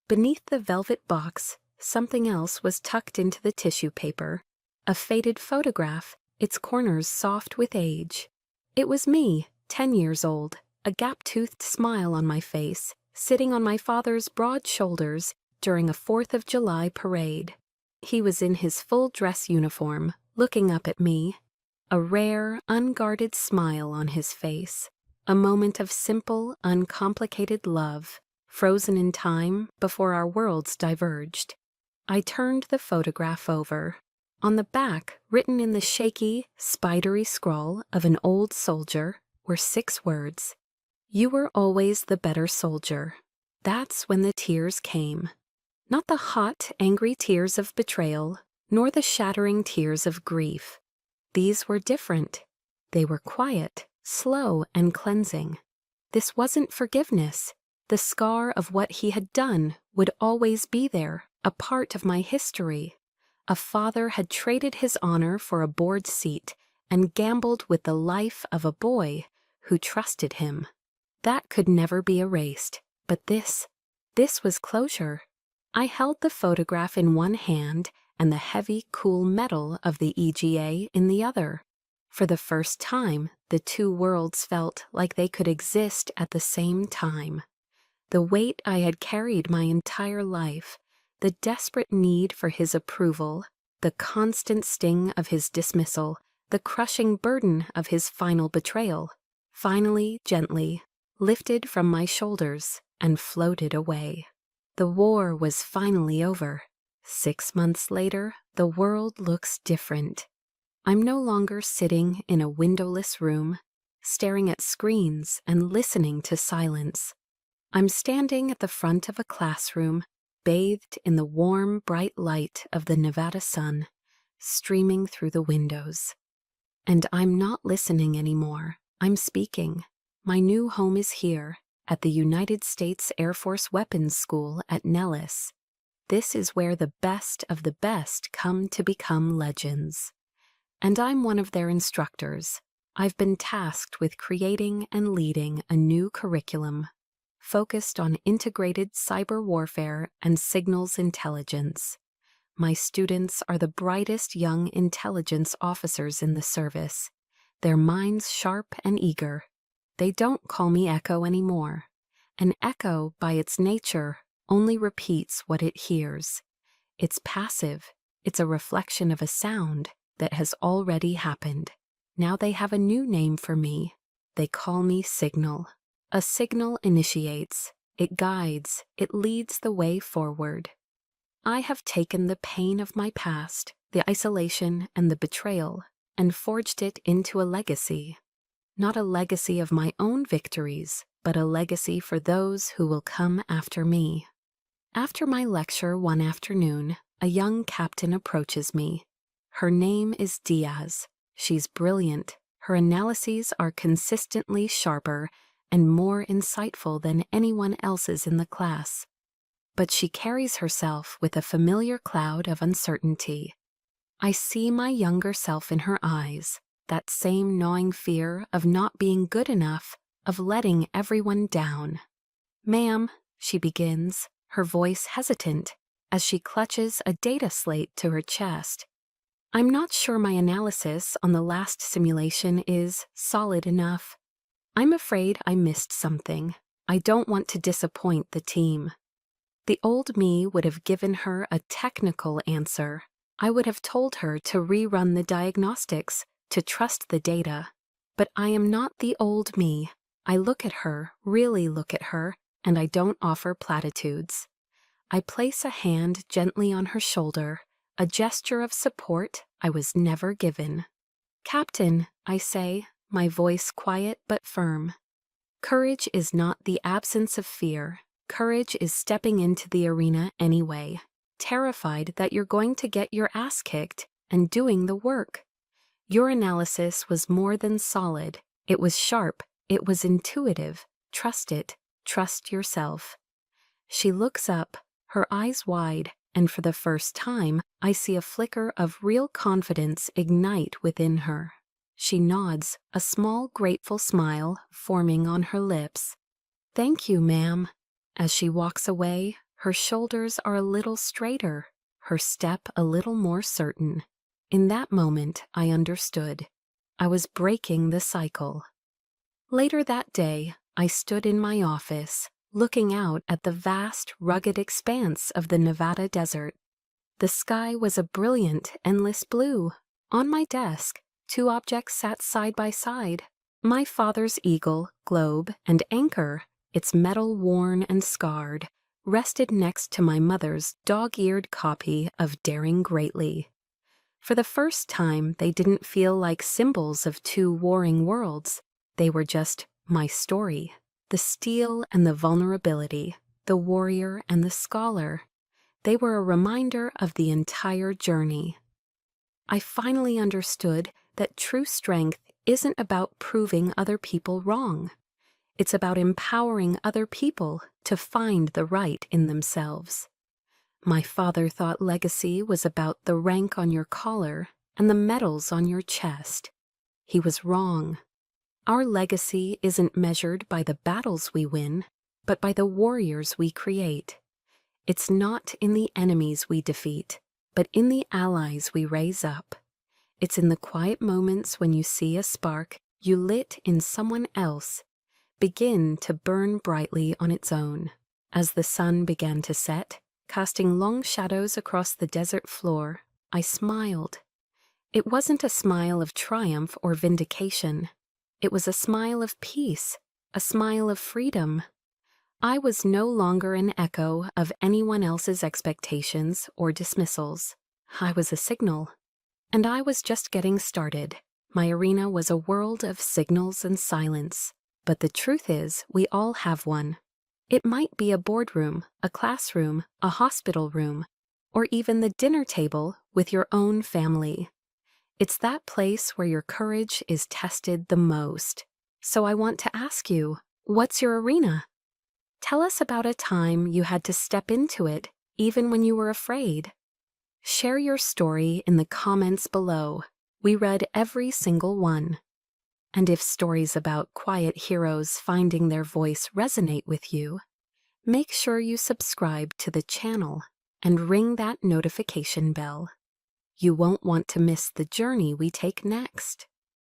Beneath the velvet box, something else was tucked into the tissue paper, a faded photograph, its corners soft with age. It was me, 10 years old, a gap-toothed smile on my face, sitting on my father's broad shoulders during a 4th of July parade. He was in his full dress uniform, looking up at me, a rare, unguarded smile on his face, a moment of simple, uncomplicated love, frozen in time before our worlds diverged. I turned the photograph over. On the back, written in the shaky, spidery scrawl of an old soldier, were 6 words. "You were always the better soldier." That's when the tears came. Not the hot, angry tears of betrayal, nor the shattering tears of grief. These were different. They were quiet, slow, and cleansing. This wasn't forgiveness. The scar of what he had done would always be there, a part of my history. A father had traded his honor for a board seat and gambled with the life of a boy who trusted him. That could never be erased, but this was closure. I held the photograph in one hand and the heavy, cool metal of the EGA in the other. For the first time, the two worlds felt like they could exist at the same time. The weight I had carried my entire life, the desperate need for his approval, the constant sting of his dismissal, the crushing burden of his final betrayal, finally, gently, lifted from my shoulders and floated away. The war was finally over. 6 months later, the world looks different. I'm no longer sitting in a windowless room, staring at screens and listening to silence. I'm standing at the front of a classroom, bathed in the warm, bright light of the Nevada sun, streaming through the windows. And I'm not listening anymore. I'm speaking. My new home is here, at the United States Air Force Weapons School at Nellis. This is where the best of the best come to become legends. And I'm one of their instructors. I've been tasked with creating and leading a new curriculum focused on integrated cyber warfare and signals intelligence. My students are the brightest young intelligence officers in the service, their minds sharp and eager. They don't call me Echo anymore. An echo, by its nature, only repeats what it hears. It's passive. It's a reflection of a sound that has already happened. Now they have a new name for me. They call me Signal. A signal initiates, it guides, it leads the way forward. I have taken the pain of my past, the isolation and the betrayal, and forged it into a legacy. Not a legacy of my own victories, but a legacy for those who will come after me. After my lecture one afternoon, a young captain approaches me. Her name is Diaz. She's brilliant. Her analyses are consistently sharper and more insightful than anyone else's in the class. But she carries herself with a familiar cloud of uncertainty. I see my younger self in her eyes, that same gnawing fear of not being good enough, of letting everyone down. "Ma'am," she begins, her voice hesitant, as she clutches a data slate to her chest. "I'm not sure my analysis on the last simulation is solid enough. I'm afraid I missed something. I don't want to disappoint the team." The old me would have given her a technical answer. I would have told her to rerun the diagnostics, to trust the data. But I am not the old me. I look at her, really look at her, and I don't offer platitudes. I place a hand gently on her shoulder, a gesture of support I was never given. "Captain," I say, my voice quiet but firm. "Courage is not the absence of fear. Courage is stepping into the arena anyway, terrified that you're going to get your ass kicked and doing the work. Your analysis was more than solid. It was sharp. It was intuitive. Trust it. Trust yourself." She looks up, her eyes wide, and for the first time, I see a flicker of real confidence ignite within her. She nods, a small grateful smile forming on her lips. "Thank you, ma'am." As she walks away, her shoulders are a little straighter, her step a little more certain. In that moment, I understood. I was breaking the cycle. Later that day, I stood in my office, looking out at the vast, rugged expanse of the Nevada desert. The sky was a brilliant, endless blue. On my desk, 2 objects sat side by side. My father's eagle, globe, and anchor, its metal worn and scarred, rested next to my mother's dog-eared copy of Daring Greatly. For the first time, they didn't feel like symbols of 2 warring worlds. They were just my story. The steel and the vulnerability, the warrior and the scholar. They were a reminder of the entire journey. I finally understood that true strength isn't about proving other people wrong. It's about empowering other people to find the right in themselves. My father thought legacy was about the rank on your collar and the medals on your chest. He was wrong. Our legacy isn't measured by the battles we win, but by the warriors we create. It's not in the enemies we defeat, but in the allies we raise up. It's in the quiet moments when you see a spark you lit in someone else begin to burn brightly on its own. As the sun began to set, casting long shadows across the desert floor, I smiled. It wasn't a smile of triumph or vindication. It was a smile of peace, a smile of freedom. I was no longer an echo of anyone else's expectations or dismissals. I was a signal. And I was just getting started. My arena was a world of signals and silence, but the truth is, we all have one. It might be a boardroom, a classroom, a hospital room, or even the dinner table with your own family. It's that place where your courage is tested the most. So I want to ask you, what's your arena? Tell us about a time you had to step into it, even when you were afraid. Share your story in the comments below. We read every single one. And if stories about quiet heroes finding their voice resonate with you, make sure you subscribe to the channel and ring that notification bell. You won't want to miss the journey we take next.